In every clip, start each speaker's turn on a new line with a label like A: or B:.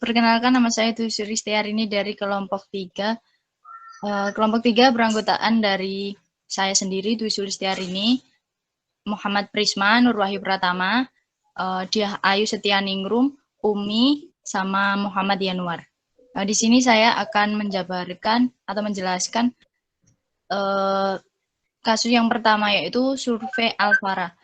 A: Perkenalkan, nama saya Dwi Sulistiarini dari kelompok 3. Kelompok 3 beranggotaan dari saya sendiri, Dwi Sulistiarini, Muhammad Prisma, Nur Wahyu Pratama, Diah Ayu Setianingrum, Umi, sama Muhammad Yanuar. Di sini saya akan menjabarkan atau menjelaskan kasus yang pertama, yaitu survei Alfara.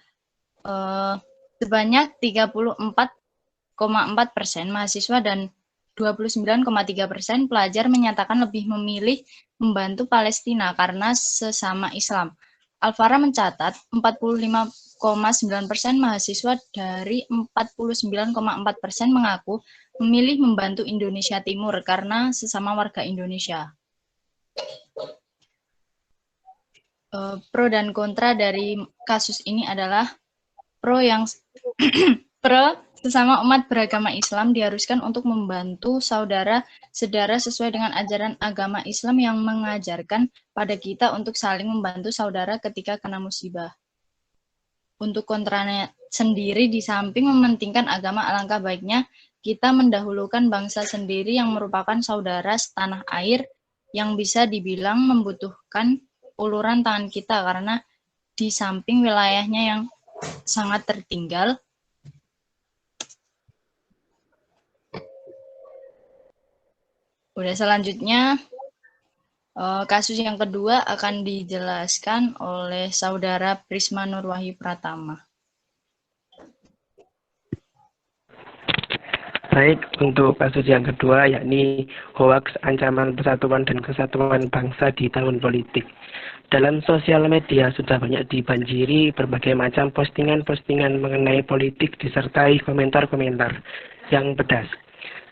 A: Sebanyak 34,4% mahasiswa dan 29,3% pelajar menyatakan lebih memilih membantu Palestina karena sesama Islam. Alfara mencatat 45,9% mahasiswa dari 49,4% mengaku memilih membantu Indonesia Timur karena sesama warga Indonesia. Pro dan kontra dari kasus ini adalah pro sesama umat beragama Islam diharuskan untuk membantu saudara-saudara sesuai dengan ajaran agama Islam yang mengajarkan pada kita untuk saling membantu saudara ketika kena musibah. Untuk kontranya sendiri, di samping mementingkan agama, alangkah baiknya kita mendahulukan bangsa sendiri yang merupakan saudara setanah air yang bisa dibilang membutuhkan uluran tangan kita karena di samping wilayahnya yang sangat tertinggal, selanjutnya kasus yang kedua akan dijelaskan oleh saudara Prisma Nur Wahyu Pratama.
B: Baik, untuk kasus yang kedua yakni hoaks ancaman persatuan dan kesatuan bangsa di tahun politik. Dalam sosial media sudah banyak dibanjiri berbagai macam postingan-postingan mengenai politik disertai komentar-komentar yang pedas.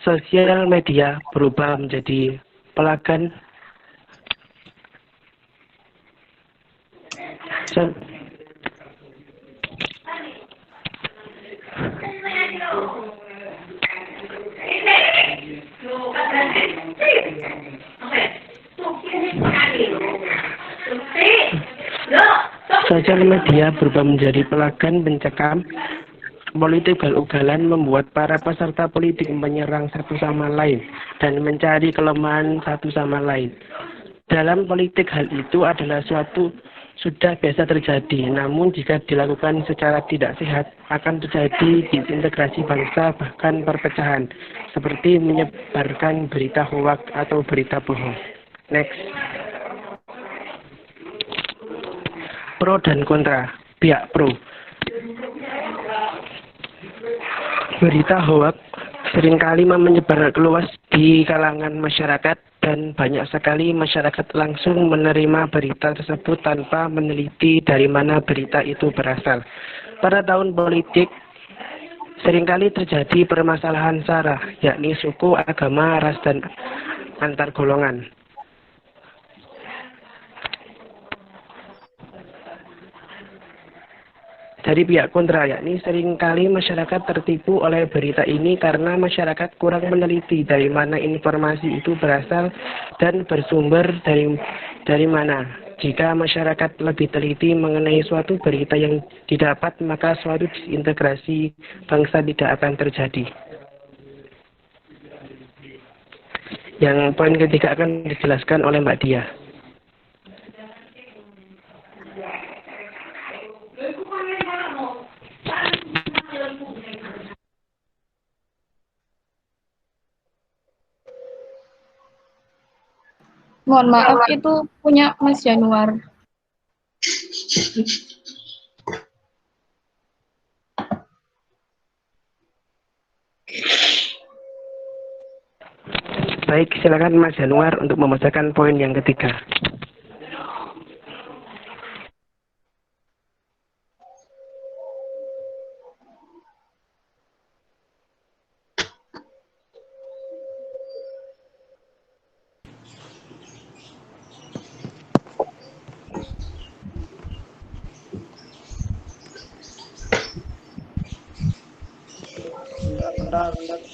B: Sosial media berubah menjadi pelagan Sosial media berubah menjadi pelagan pencekam politik ugal-ugalan, membuat para peserta politik menyerang satu sama lain dan mencari kelemahan satu sama lain. Dalam politik hal itu adalah suatu sudah biasa terjadi, namun jika dilakukan secara tidak sehat akan terjadi disintegrasi bangsa, bahkan perpecahan, seperti menyebarkan berita hoaks atau berita bohong. Next. Pro dan kontra. Pihak pro. Berita hoaks seringkali menyebar luas di kalangan masyarakat dan banyak sekali masyarakat langsung menerima berita tersebut tanpa meneliti dari mana berita itu berasal. Pada tahun politik seringkali terjadi permasalahan sara, yakni suku, agama, ras, dan antar golongan. Dari pihak kontra, yakni seringkali masyarakat tertipu oleh berita ini karena masyarakat kurang meneliti dari mana informasi itu berasal dan bersumber dari mana. Jika masyarakat lebih teliti mengenai suatu berita yang didapat, maka suatu disintegrasi bangsa tidak akan terjadi. Yang poin ketiga akan dijelaskan oleh Mbak Diah.
C: Mohon maaf, itu punya Mas Januar.
B: Baik, silakan Mas Januar untuk membacakan poin yang ketiga.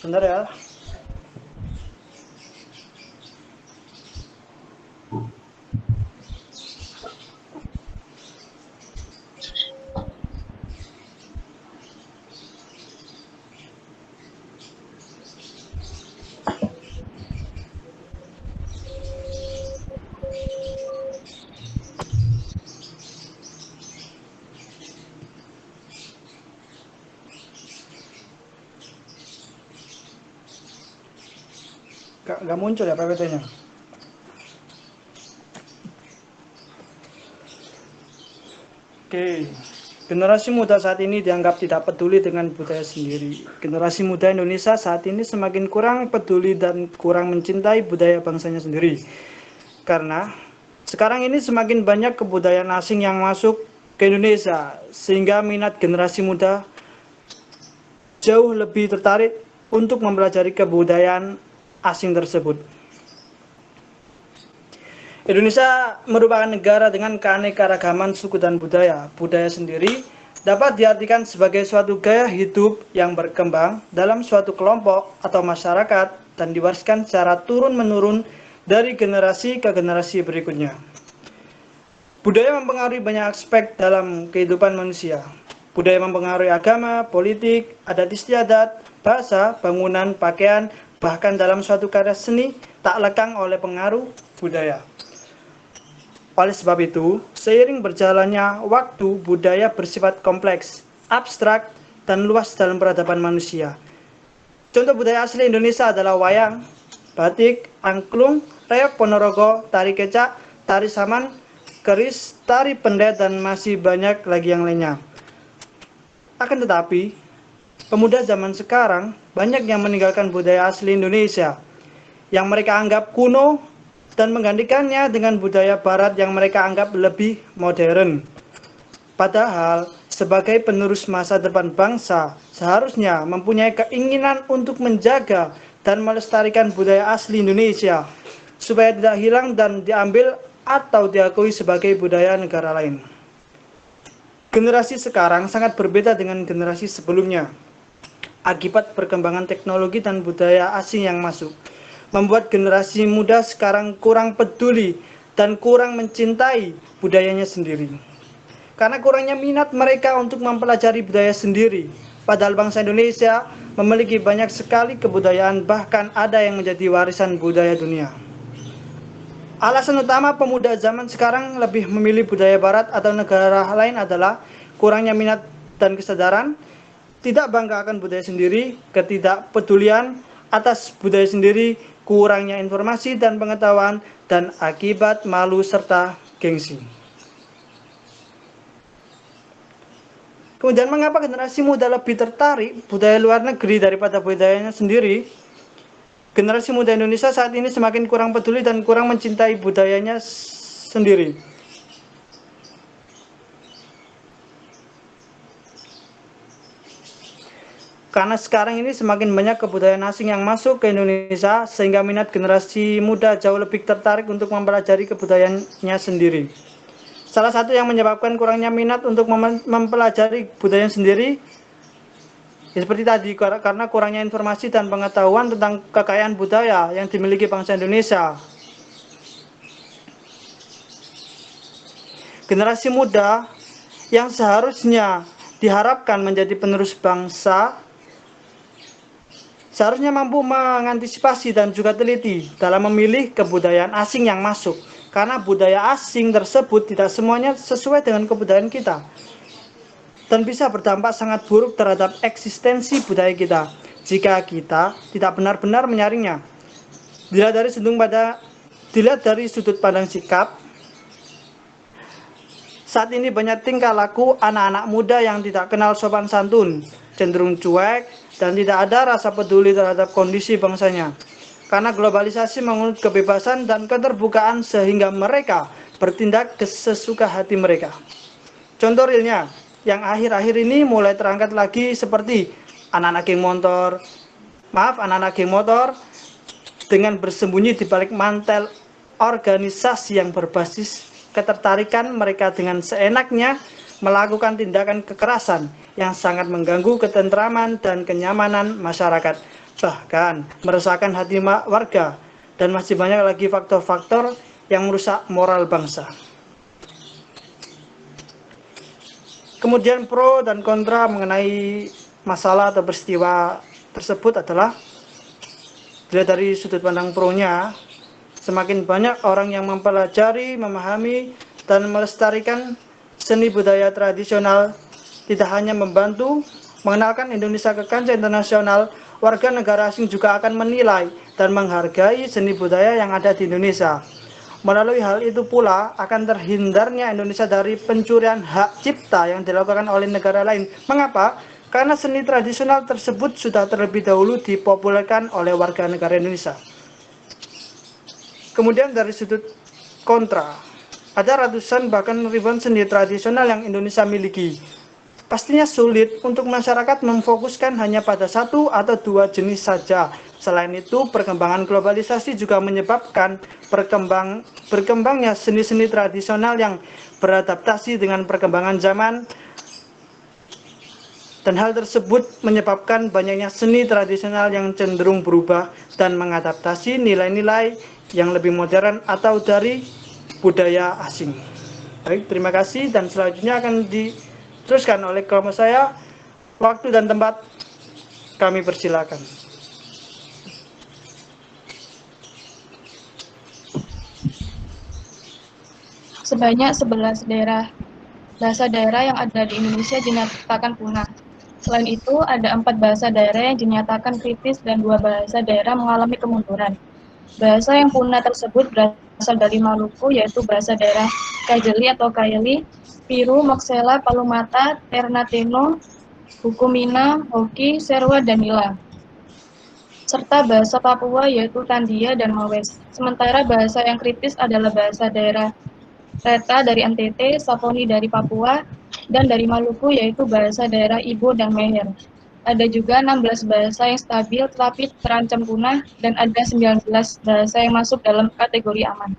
D: Bentar ya. Nggak muncul ya PPT-nya. Oke. Generasi muda saat ini dianggap tidak peduli dengan budaya sendiri. Generasi muda Indonesia saat ini semakin kurang peduli dan kurang mencintai budaya bangsanya sendiri. Karena sekarang ini semakin banyak kebudayaan asing yang masuk ke Indonesia, sehingga minat generasi muda jauh lebih tertarik untuk mempelajari kebudayaan asing tersebut. Indonesia merupakan negara dengan keanekaragaman suku dan budaya. Budaya sendiri dapat diartikan sebagai suatu gaya hidup yang berkembang dalam suatu kelompok atau masyarakat dan diwariskan secara turun-menurun dari generasi ke generasi berikutnya. Budaya mempengaruhi banyak aspek dalam kehidupan manusia. Budaya mempengaruhi agama, politik, adat istiadat, bahasa, bangunan, pakaian, bahkan dalam suatu karya seni tak lekang oleh pengaruh budaya. Oleh sebab itu, seiring berjalannya waktu, budaya bersifat kompleks, abstrak, dan luas dalam peradaban manusia. Contoh budaya asli Indonesia adalah wayang, batik, angklung, reok ponorogo, tari kecak, tari saman, keris, tari pendet, dan masih banyak lagi yang lainnya. Akan tetapi, pemuda zaman sekarang banyak yang meninggalkan budaya asli Indonesia yang mereka anggap kuno dan menggantikannya dengan budaya barat yang mereka anggap lebih modern. Padahal, sebagai penerus masa depan bangsa, seharusnya mempunyai keinginan untuk menjaga dan melestarikan budaya asli Indonesia, supaya tidak hilang dan diambil atau diakui sebagai budaya negara lain. Generasi sekarang sangat berbeda dengan generasi sebelumnya, akibat perkembangan teknologi dan budaya asing yang masuk, membuat generasi muda sekarang kurang peduli dan kurang mencintai budayanya sendiri. Karena kurangnya minat mereka untuk mempelajari budaya sendiri, padahal bangsa Indonesia memiliki banyak sekali kebudayaan, bahkan ada yang menjadi warisan budaya dunia. Alasan utama pemuda zaman sekarang lebih memilih budaya barat atau negara lain adalah kurangnya minat dan kesadaran, tidak bangga akan budaya sendiri, ketidakpedulian atas budaya sendiri, kurangnya informasi dan pengetahuan, dan akibat malu serta gengsi. Kemudian mengapa generasi muda lebih tertarik budaya luar negeri daripada budayanya sendiri? Generasi muda Indonesia saat ini semakin kurang peduli dan kurang mencintai budayanya sendiri. Karena sekarang ini semakin banyak kebudayaan asing yang masuk ke Indonesia, sehingga minat generasi muda jauh lebih tertarik untuk mempelajari kebudayaannya sendiri. Salah satu yang menyebabkan kurangnya minat untuk mempelajari budaya sendiri, ya seperti tadi, karena kurangnya informasi dan pengetahuan tentang kekayaan budaya yang dimiliki bangsa Indonesia. Generasi muda yang seharusnya diharapkan menjadi penerus bangsa, seharusnya mampu mengantisipasi dan juga teliti dalam memilih kebudayaan asing yang masuk. Karena budaya asing tersebut tidak semuanya sesuai dengan kebudayaan kita, dan bisa berdampak sangat buruk terhadap eksistensi budaya kita jika kita tidak benar-benar menyaringnya. Dilihat dari sudut pandang sikap, saat ini banyak tingkah laku anak-anak muda yang tidak kenal sopan santun, cenderung cuek, dan tidak ada rasa peduli terhadap kondisi bangsanya. Karena globalisasi menganut kebebasan dan keterbukaan, sehingga mereka bertindak sesuka hati mereka. Contoh realnya, yang akhir-akhir ini mulai terangkat lagi seperti anak-anak geng motor dengan bersembunyi di balik mantel organisasi yang berbasis ketertarikan mereka dengan seenaknya melakukan tindakan kekerasan yang sangat mengganggu ketentraman dan kenyamanan masyarakat, bahkan meresahkan hati warga, dan masih banyak lagi faktor-faktor yang merusak moral bangsa. Kemudian pro dan kontra mengenai masalah atau peristiwa tersebut adalah, dilihat dari sudut pandang pro-nya, semakin banyak orang yang mempelajari, memahami, dan melestarikan seni budaya tradisional, tidak hanya membantu mengenalkan Indonesia ke kancah internasional warga negara asing juga akan menilai dan menghargai seni budaya yang ada di Indonesia. Melalui hal itu pula akan terhindarnya Indonesia dari pencurian hak cipta yang dilakukan oleh negara lain. Mengapa? Karena seni tradisional tersebut sudah terlebih dahulu dipopulerkan oleh warga negara Indonesia. Kemudian dari sudut kontra, ada ratusan bahkan ribuan seni tradisional yang Indonesia miliki. Pastinya sulit untuk masyarakat memfokuskan hanya pada satu atau dua jenis saja. Selain itu, perkembangan globalisasi juga menyebabkan berkembangnya seni-seni tradisional yang beradaptasi dengan perkembangan zaman, dan hal tersebut menyebabkan banyaknya seni tradisional yang cenderung berubah dan mengadaptasi nilai-nilai yang lebih modern atau dari budaya asing. Baik, terima kasih, dan selanjutnya akan diteruskan oleh kelompok saya. Waktu dan tempat kami persilakan.
C: Sebanyak 11 daerah bahasa daerah yang ada di Indonesia dinyatakan punah. Selain itu, ada 4 bahasa daerah yang dinyatakan kritis dan 2 bahasa daerah mengalami kemunduran. Bahasa yang punah tersebut berasal dari Maluku, yaitu bahasa daerah Kajeli atau Kaili, Piru, Moksela, Palumata, Ternateno, Hukumina, Hoki, Serwa, dan Nila, serta bahasa Papua yaitu Tandia dan Mawes. Sementara bahasa yang kritis adalah bahasa daerah Reta dari NTT, Saponi dari Papua, dan dari Maluku yaitu bahasa daerah Ibo dan Meher. Ada juga 16 bahasa yang stabil tetapi terancam punah dan ada 19 bahasa yang masuk dalam kategori aman.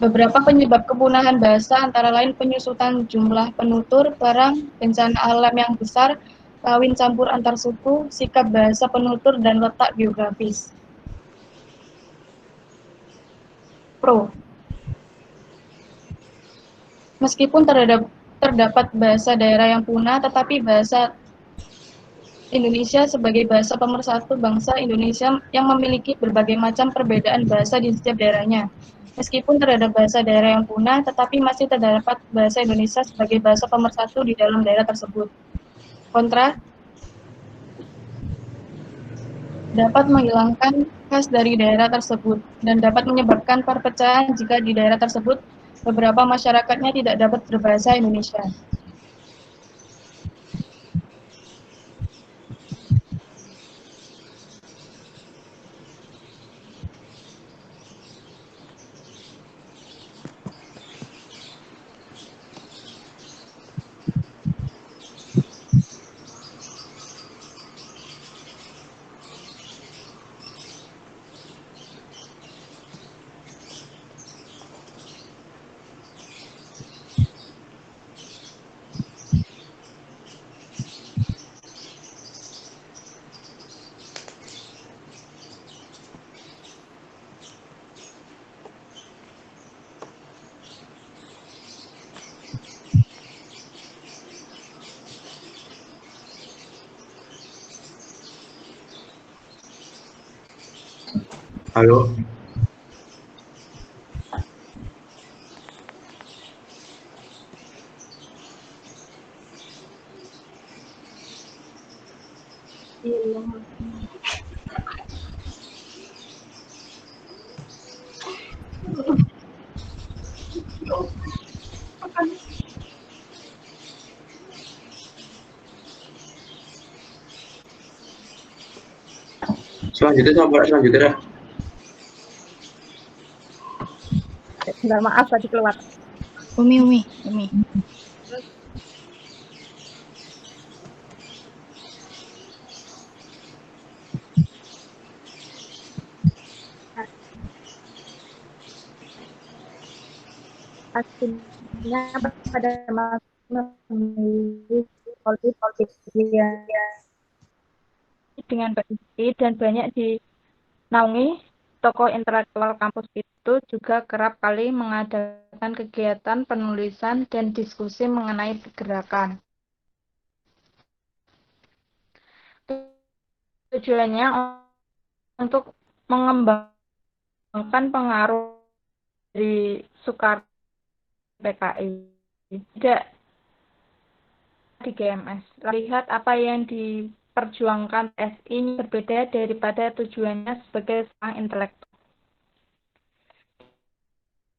C: Beberapa penyebab kepunahan bahasa antara lain penyusutan jumlah penutur, perang, bencana alam yang besar, kawin campur antar suku, sikap bahasa penutur, dan letak geografis. Pro. Meskipun terdapat bahasa daerah yang punah, tetapi bahasa Indonesia sebagai bahasa pemersatu bangsa Indonesia yang memiliki berbagai macam perbedaan bahasa di setiap daerahnya. Meskipun terdapat bahasa daerah yang punah, tetapi masih terdapat bahasa Indonesia sebagai bahasa pemersatu di dalam daerah tersebut. Kontra, dapat menghilangkan khas dari daerah tersebut dan dapat menyebabkan perpecahan jika di daerah tersebut beberapa masyarakatnya tidak dapat berbahasa Indonesia.
E: Halo, selanjutnya.
F: Enggak, maaf tadi keluar.
A: Umi.
F: Akhirnya pada memilih politik dengan baik dan banyak dinaungi. Tokoh intelektual kampus itu juga kerap kali mengadakan kegiatan penulisan dan diskusi mengenai pergerakan. Tujuannya untuk mengembangkan pengaruh dari Soekarno PKI. Tidak di GMS. Lihat apa yang perjuangkan PSI berbeda daripada tujuannya sebagai seorang intelektual.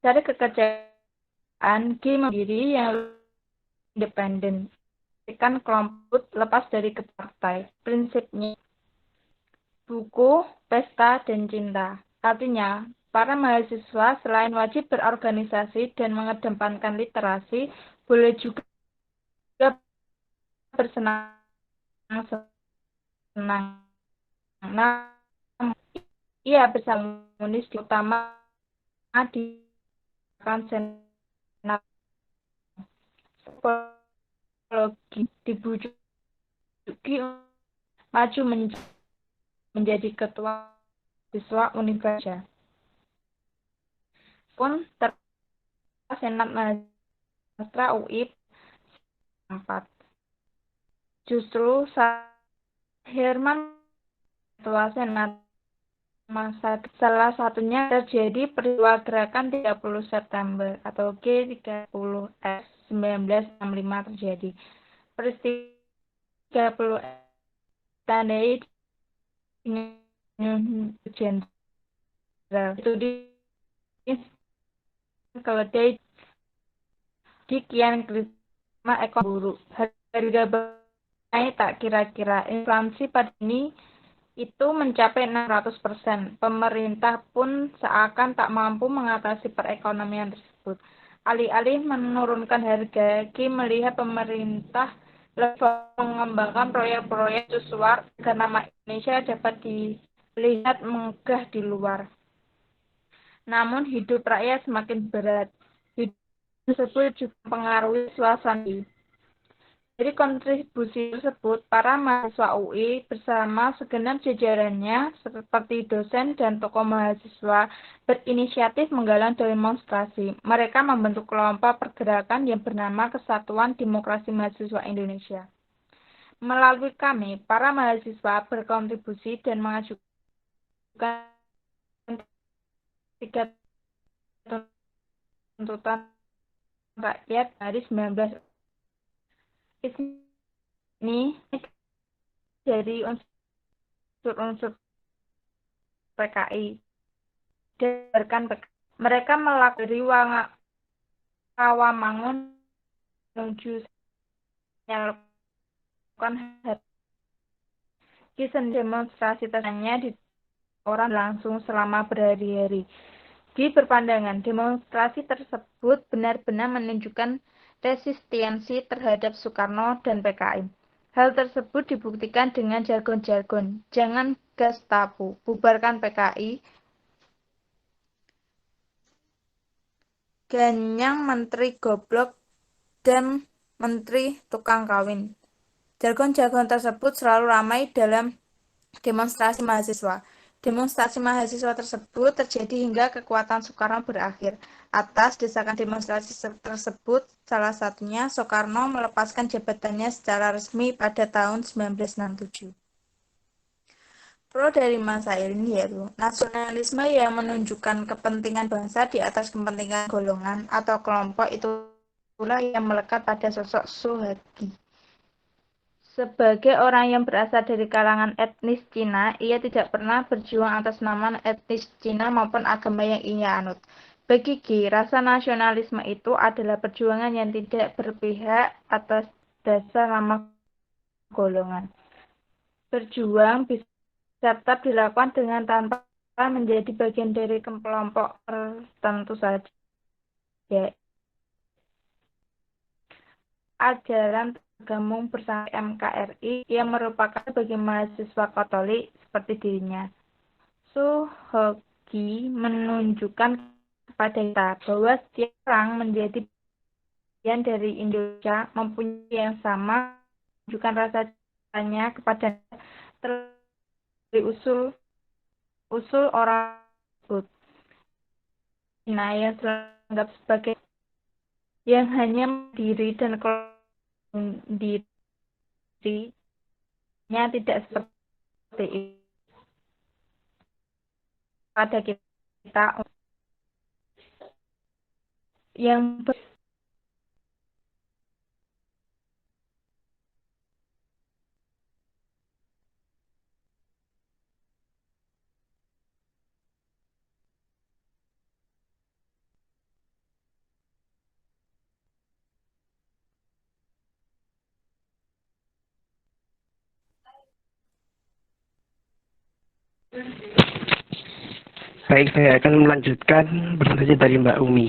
F: Dari kekerjaan, G mandiri yang independen, kan kelompok lepas dari partai. Prinsipnya buku, pesta, dan cinta. Artinya, para mahasiswa selain wajib berorganisasi dan mengedepankan literasi, boleh juga bersenang-senang. Nah, ia bersama komunis utama di senat psikologi dibujuki maju menjadi ketua siswa Universitas. Pun senat mahasiswa UI 4. Justru Herman ketua senat masa salah satunya terjadi peristiwa gerakan 30 September atau G30S 1965 terjadi. Peristiwa 30 tandai dengan jenderal itu di keledai di kian krisma ekonomi buruk. Harga naik tak kira-kira. Inflasi pada ini itu mencapai 600%. Pemerintah pun seakan tak mampu mengatasi perekonomian tersebut. Alih-alih menurunkan harga, Ki melihat pemerintah lebih mengembangkan proyek-proyek susuar agar nama Indonesia dapat dilihat megah di luar. Namun hidup rakyat semakin berat. Hidup tersebut juga mempengaruhi suasana. Dari kontribusi tersebut, para mahasiswa UI bersama segenap jajarannya seperti dosen dan tokoh mahasiswa berinisiatif menggalang demonstrasi. Mereka membentuk kelompok pergerakan yang bernama Kesatuan Demokrasi Mahasiswa Indonesia. Melalui kami, para mahasiswa berkontribusi dan mengajukan 3 tuntutan rakyat dari 19 ini dari unsur-unsur PKI. Mereka melakukan Rawamangun menuju menyalurkan kisah demonstrasi tersebut di orang langsung selama berhari-hari. Di berpandangan, demonstrasi tersebut benar-benar menunjukkan resistensi terhadap Soekarno dan PKI. Hal tersebut dibuktikan dengan jargon-jargon, jangan Gestapo, bubarkan PKI, Ganyang Menteri Goblok, dan Menteri Tukang Kawin. Jargon-jargon tersebut selalu ramai dalam demonstrasi mahasiswa. Demonstrasi mahasiswa tersebut terjadi hingga kekuatan Soekarno berakhir. Atas desakan demonstrasi tersebut, salah satunya Soekarno melepaskan jabatannya secara resmi pada tahun 1967. Pro dari masa ini yaitu nasionalisme yang menunjukkan kepentingan bangsa di atas kepentingan golongan atau kelompok, itulah yang melekat pada sosok Soehardi. Sebagai orang yang berasal dari kalangan etnis Cina, ia tidak pernah berjuang atas nama etnis Cina maupun agama yang ia anut. Bagi G, rasa nasionalisme itu adalah perjuangan yang tidak berpihak atas dasar nama golongan. Berjuang bisa tetap dilakukan dengan tanpa menjadi bagian dari kelompok tertentu saja. Ajaran bergabung bersama MKRI yang merupakan bagi mahasiswa Katolik seperti dirinya. Soehardi menunjukkan kepada kita bahwa setiap orang menjadi bagian dari Indonesia mempunyai yang sama, menunjukkan rasa cintanya kepada dari usul orang tersebut. Nah, yang dianggap sebagai yang hanya diri dan dirinya tidak seperti itu. Pada kita yang
B: Baik, saya akan melanjutkan presentasi dari Mbak Umi.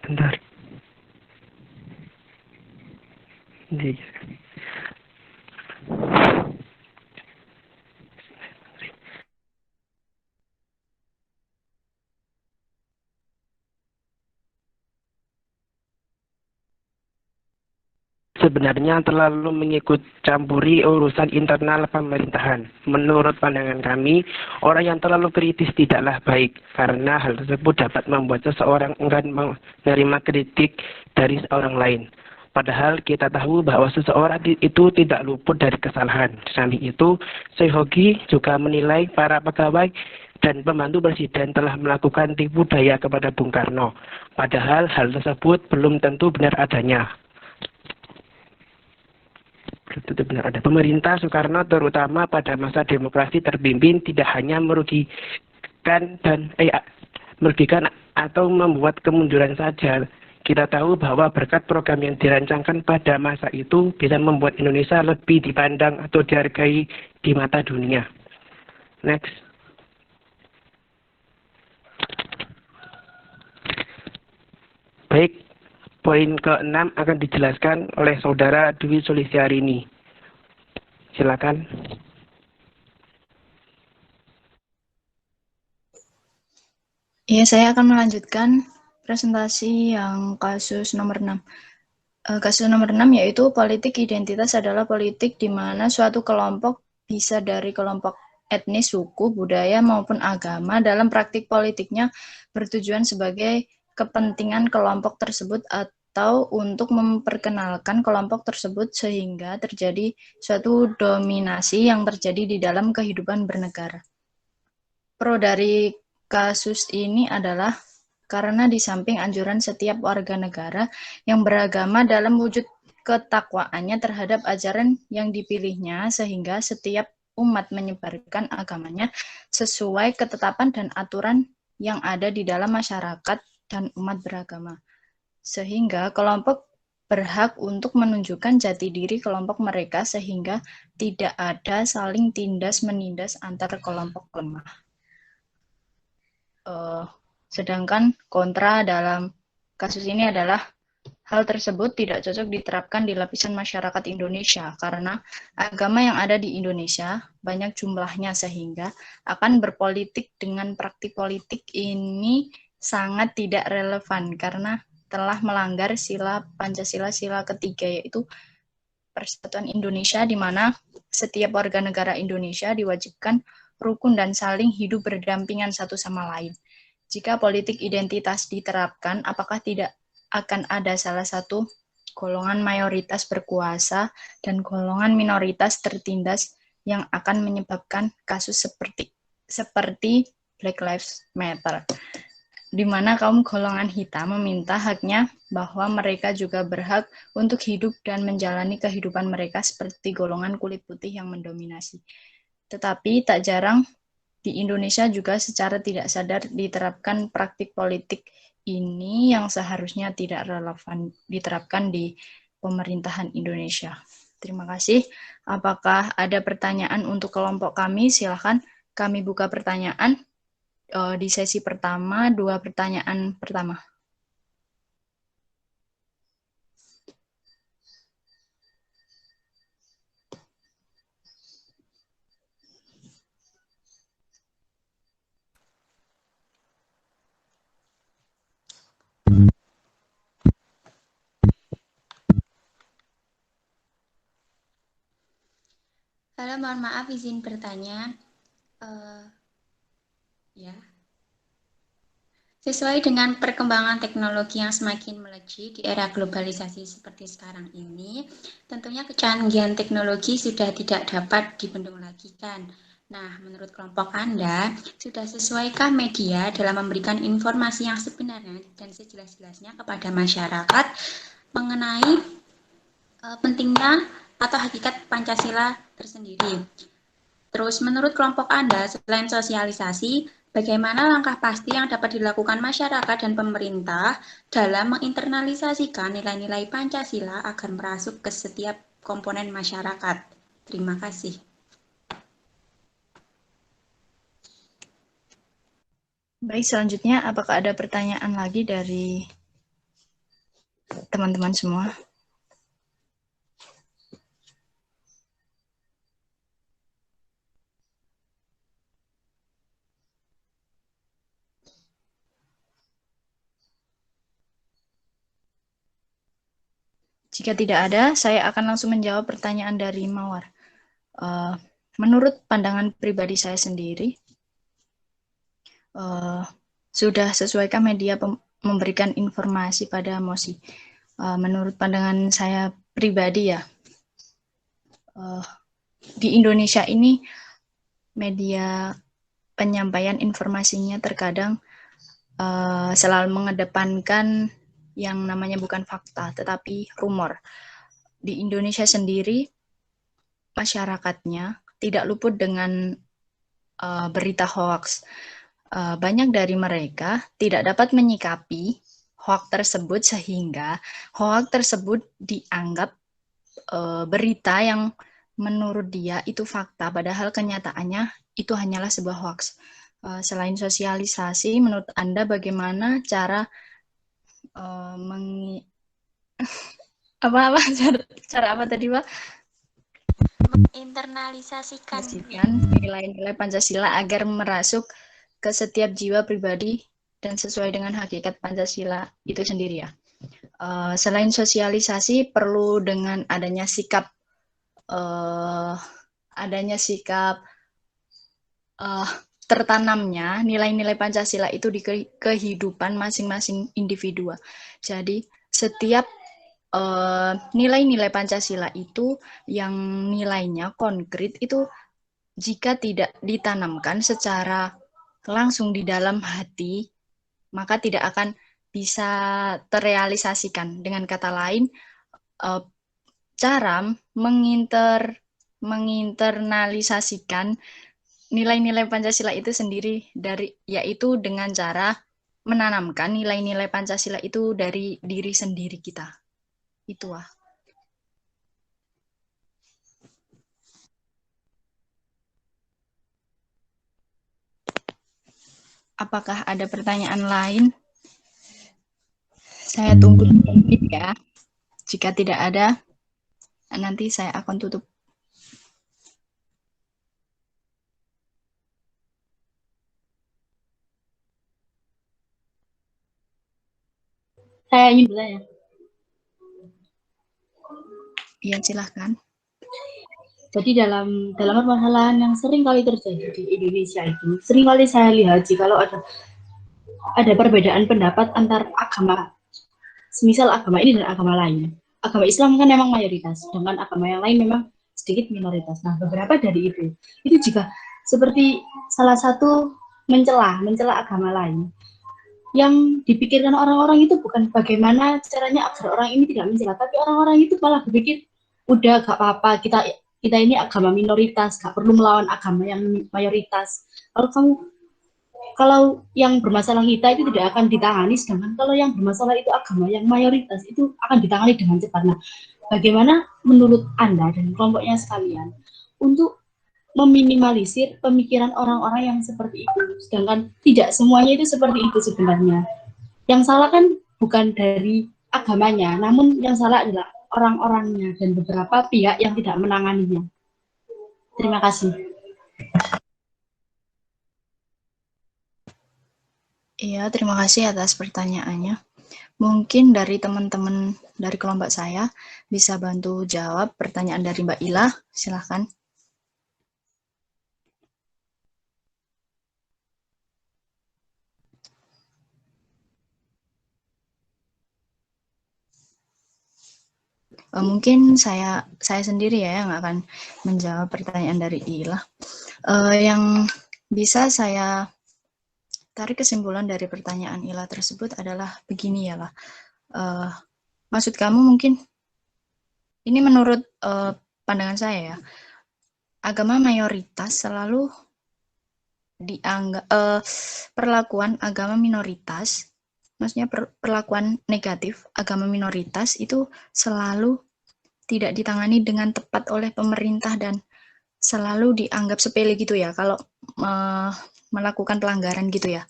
B: Bentar. Ini. Sebenarnya terlalu mengikut campuri urusan internal pemerintahan. Menurut pandangan kami, orang yang terlalu kritis tidaklah baik, karena hal tersebut dapat membuat seseorang enggan menerima kritik dari orang lain. Padahal kita tahu bahwa seseorang itu tidak luput dari kesalahan. Di samping itu, Soehogi juga menilai para pegawai dan pembantu presiden telah melakukan tipu daya kepada Bung Karno. Padahal hal tersebut belum tentu benar adanya. Itu benar ada. Pemerintah Soekarno terutama pada masa demokrasi terpimpin tidak hanya merugikan atau membuat kemunduran saja. Kita tahu bahwa berkat program yang dirancangkan pada masa itu bisa membuat Indonesia lebih dipandang atau dihargai di mata dunia. Next. Baik. Poin ke-6 akan dijelaskan oleh Saudara Dwi Sulistiarini. Silakan.
A: Ya, saya akan melanjutkan presentasi yang kasus nomor 6. Kasus nomor 6 yaitu politik identitas adalah politik di mana suatu kelompok bisa dari kelompok etnis, suku, budaya, maupun agama dalam praktik politiknya bertujuan sebagai kepentingan kelompok tersebut atau untuk memperkenalkan kelompok tersebut sehingga terjadi suatu dominasi yang terjadi di dalam kehidupan bernegara. Pro dari kasus ini adalah karena di samping anjuran setiap warga negara yang beragama dalam wujud ketakwaannya terhadap ajaran yang dipilihnya sehingga setiap umat menyebarkan agamanya sesuai ketetapan dan aturan yang ada di dalam masyarakat dan umat beragama. Sehingga kelompok berhak untuk menunjukkan jati diri kelompok mereka sehingga tidak ada saling tindas-menindas antar kelompok lemah. Sedangkan kontra dalam kasus ini adalah hal tersebut tidak cocok diterapkan di lapisan masyarakat Indonesia karena agama yang ada di Indonesia banyak jumlahnya sehingga akan berpolitik dengan praktik politik ini sangat tidak relevan karena telah melanggar sila Pancasila sila ketiga yaitu Persatuan Indonesia di mana setiap warga negara Indonesia diwajibkan rukun dan saling hidup berdampingan satu sama lain. Jika politik identitas diterapkan, apakah tidak akan ada salah satu golongan mayoritas berkuasa dan golongan minoritas tertindas yang akan menyebabkan kasus seperti Black Lives Matter, di mana kaum golongan hitam meminta haknya bahwa mereka juga berhak untuk hidup dan menjalani kehidupan mereka seperti golongan kulit putih yang mendominasi. Tetapi tak jarang di Indonesia juga secara tidak sadar diterapkan praktik politik ini yang seharusnya tidak relevan diterapkan di pemerintahan Indonesia. Terima kasih. Apakah ada pertanyaan untuk kelompok kami? Silakan kami buka pertanyaan. Di sesi pertama, 2 pertanyaan pertama.
G: Halo, mohon maaf izin bertanya. Ya. Sesuai dengan perkembangan teknologi yang semakin melejit di era globalisasi seperti sekarang ini, tentunya kecanggihan teknologi sudah tidak dapat dibendung lagi kan. Nah, menurut kelompok Anda, sudah sesuaikah media dalam memberikan informasi yang sebenarnya dan sejelas-jelasnya kepada masyarakat mengenai pentingnya atau hakikat Pancasila tersendiri. Terus menurut kelompok Anda, selain sosialisasi, bagaimana langkah pasti yang dapat dilakukan masyarakat dan pemerintah dalam menginternalisasikan nilai-nilai Pancasila agar merasuk ke setiap komponen masyarakat? Terima kasih.
A: Baik, selanjutnya apakah ada pertanyaan lagi dari teman-teman semua? Jika tidak ada, saya akan langsung menjawab pertanyaan dari Mawar. Menurut pandangan pribadi saya sendiri, sudah sesuaikah media memberikan informasi pada Mosi? Menurut pandangan saya pribadi ya, di Indonesia ini media penyampaian informasinya terkadang selalu mengedepankan yang namanya bukan fakta, tetapi rumor. Di Indonesia sendiri, masyarakatnya tidak luput dengan berita hoax. Banyak dari mereka tidak dapat menyikapi hoax tersebut sehingga hoax tersebut dianggap berita yang menurut dia itu fakta, padahal kenyataannya itu hanyalah sebuah hoax. Selain sosialisasi, menurut Anda bagaimana cara cara apa tadi, Pak?
G: Internalisasikan
A: nilai-nilai Pancasila agar merasuk ke setiap jiwa pribadi dan sesuai dengan hakikat Pancasila itu sendiri ya. Selain sosialisasi, perlu dengan adanya sikap tertanamnya nilai-nilai Pancasila itu di kehidupan masing-masing individu. Jadi setiap nilai-nilai Pancasila itu yang nilainya konkret itu jika tidak ditanamkan secara langsung di dalam hati, maka tidak akan bisa terrealisasikan. Dengan kata lain, cara menginternalisasikan nilai-nilai Pancasila itu sendiri yaitu dengan cara menanamkan nilai-nilai Pancasila itu dari diri sendiri kita. Itu ah. Apakah ada pertanyaan lain? Saya tunggu sedikit ya. Jika tidak ada, nanti saya akan tutup.
H: Saya ingin bertanya.
A: Iya, silahkan.
H: Jadi dalam permasalahan yang sering kali terjadi di Indonesia itu, sering kali saya lihat jikalau ada perbedaan pendapat antar agama, semisal agama ini dan agama lain. Agama Islam kan memang mayoritas, sedangkan agama yang lain memang sedikit minoritas. Nah, beberapa dari itu juga seperti salah satu mencela agama lain. Yang dipikirkan orang-orang itu bukan bagaimana caranya agar orang ini tidak mencela, tapi orang-orang itu malah berpikir, udah gak apa-apa, kita ini agama minoritas, gak perlu melawan agama yang mayoritas. Kalau yang bermasalah kita itu tidak akan ditangani, sedangkan kalau yang bermasalah itu agama yang mayoritas itu akan ditangani dengan cepat. Nah, bagaimana menurut Anda dan kelompoknya sekalian untuk meminimalisir pemikiran orang-orang yang seperti itu, sedangkan tidak semuanya itu seperti itu sebenarnya. Yang salah kan bukan dari agamanya, namun yang salah adalah orang-orangnya dan beberapa pihak yang tidak menanganinya. Terima kasih.
A: Iya, terima kasih atas pertanyaannya. Mungkin dari teman-teman dari kelompok saya bisa bantu jawab pertanyaan dari Mbak Ila, silahkan. Mungkin saya sendiri ya yang akan menjawab pertanyaan dari Ila. Yang bisa saya tarik kesimpulan dari pertanyaan Ila tersebut adalah begini ya lah. Maksud kamu mungkin ini menurut pandangan saya ya, agama mayoritas selalu dianggap perlakuan agama minoritas, maksudnya perlakuan negatif agama minoritas itu selalu tidak ditangani dengan tepat oleh pemerintah dan selalu dianggap sepele gitu ya kalau melakukan pelanggaran gitu ya.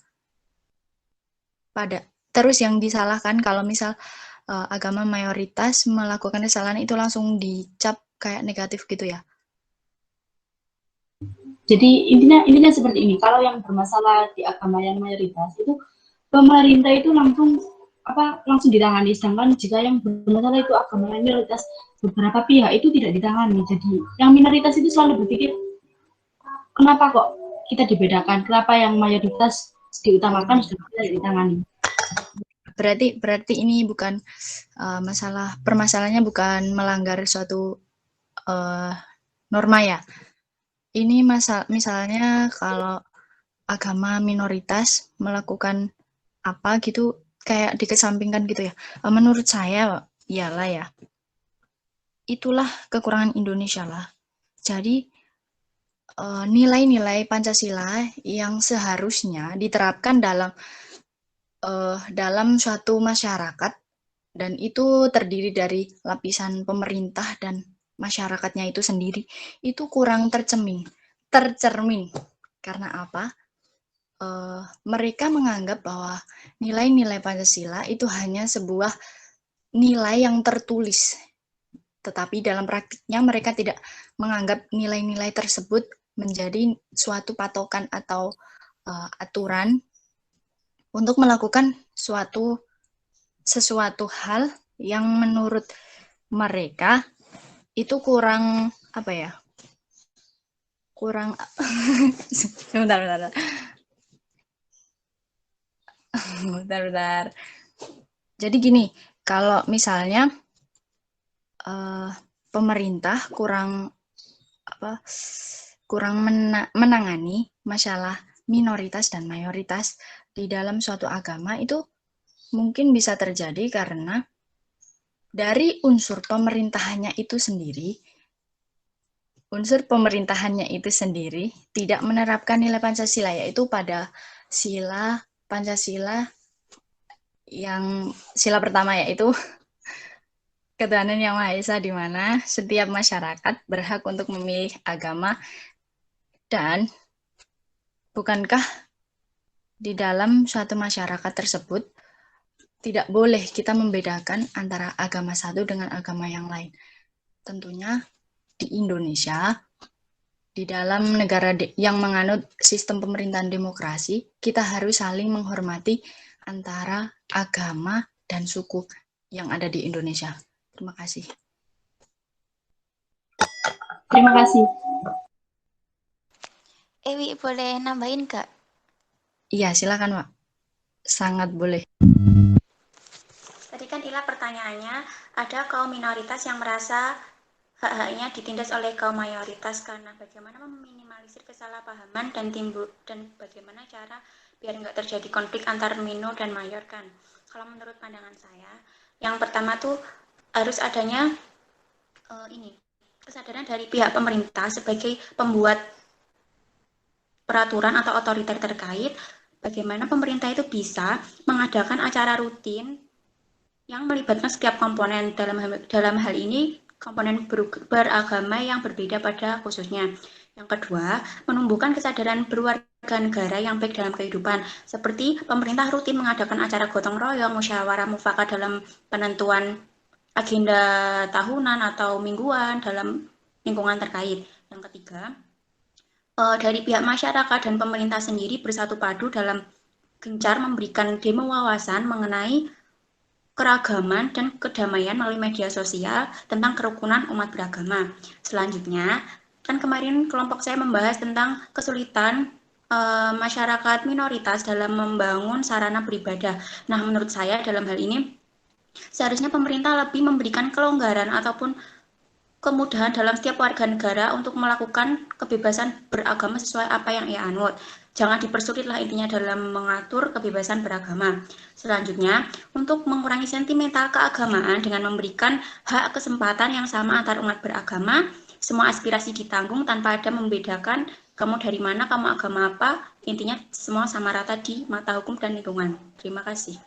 A: Terus yang disalahkan kalau misal agama mayoritas melakukan kesalahan itu langsung dicap kayak negatif gitu ya.
H: Jadi intinya seperti ini. Kalau yang bermasalah di agama yang mayoritas itu pemerintah itu langsung ditangani, sedangkan jika yang bermasalah itu agama minoritas, beberapa pihak itu tidak ditangani. Jadi yang minoritas itu selalu berpikir, kenapa kok kita dibedakan? Kenapa yang mayoritas diutamakan sedangkan tidak ditangani?
A: Berarti ini bukan permasalahannya bukan melanggar suatu norma ya. Ini misalnya kalau agama minoritas melakukan apa gitu kayak dikesampingkan gitu ya. Menurut saya iyalah ya. Itulah kekurangan Indonesia lah. Jadi nilai-nilai Pancasila yang seharusnya diterapkan dalam suatu masyarakat dan itu terdiri dari lapisan pemerintah dan masyarakatnya itu sendiri itu kurang tercermin. Karena apa? Mereka menganggap bahwa nilai-nilai Pancasila itu hanya sebuah nilai yang tertulis, tetapi dalam praktiknya mereka tidak menganggap nilai-nilai tersebut menjadi suatu patokan atau aturan untuk melakukan sesuatu hal yang menurut mereka itu kurang bentar. Jadi gini, kalau misalnya pemerintah kurang menangani masalah minoritas dan mayoritas di dalam suatu agama itu mungkin bisa terjadi karena dari unsur pemerintahannya itu sendiri tidak menerapkan nilai Pancasila, yaitu pada Pancasila yang sila pertama yaitu ketuhanan yang Maha Esa, di mana setiap masyarakat berhak untuk memilih agama. Dan bukankah di dalam suatu masyarakat tersebut tidak boleh kita membedakan antara agama satu dengan agama yang lain? Tentunya di Indonesia, di dalam negara yang menganut sistem pemerintahan demokrasi, kita harus saling menghormati antara agama dan suku yang ada di Indonesia. Terima kasih.
H: Terima kasih.
G: Ewi, boleh nambahin Kak?
A: Iya, silakan Pak. Sangat boleh.
G: Tadi kan Ila pertanyaannya, ada kaum minoritas yang merasa hak-haknya ditindas oleh kaum mayoritas karena bagaimana meminimalisir kesalahpahaman dan bagaimana cara biar nggak terjadi konflik antar mino dan mayor kan. Kalau menurut pandangan saya, yang pertama tuh harus adanya kesadaran dari pihak pemerintah sebagai pembuat peraturan atau otoriter terkait, bagaimana pemerintah itu bisa mengadakan acara rutin yang melibatkan setiap komponen, dalam hal ini komponen beragama yang berbeda pada khususnya. Yang kedua, menumbuhkan kesadaran berwarga negara yang baik dalam kehidupan, seperti pemerintah rutin mengadakan acara gotong royong, musyawarah mufakat dalam penentuan agenda tahunan atau mingguan dalam lingkungan terkait. Yang ketiga, dari pihak masyarakat dan pemerintah sendiri bersatu padu dalam gencar memberikan demo wawasan mengenai keragaman dan kedamaian melalui media sosial tentang kerukunan umat beragama. Selanjutnya, kan kemarin kelompok saya membahas tentang kesulitan masyarakat minoritas dalam membangun sarana beribadah. Nah, menurut saya dalam hal ini seharusnya pemerintah lebih memberikan kelonggaran ataupun kemudahan dalam setiap warga negara untuk melakukan kebebasan beragama sesuai apa yang ia anut. Jangan dipersulitlah intinya dalam mengatur kebebasan beragama. Selanjutnya, untuk mengurangi sentimental keagamaan dengan memberikan hak kesempatan yang sama antar umat beragama, semua aspirasi ditanggung tanpa ada membedakan kamu dari mana, kamu agama apa, intinya semua sama rata di mata hukum dan lingkungan. Terima kasih.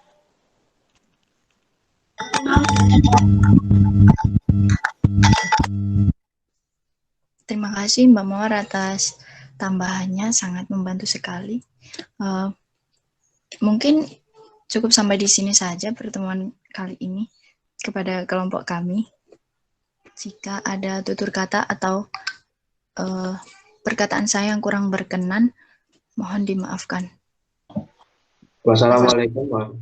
A: Terima kasih Mbak Mawar atas tambahannya, sangat membantu sekali. Mungkin cukup sampai di sini saja pertemuan kali ini kepada kelompok kami. Jika ada tutur kata atau perkataan saya yang kurang berkenan, mohon dimaafkan.
E: Wassalamualaikum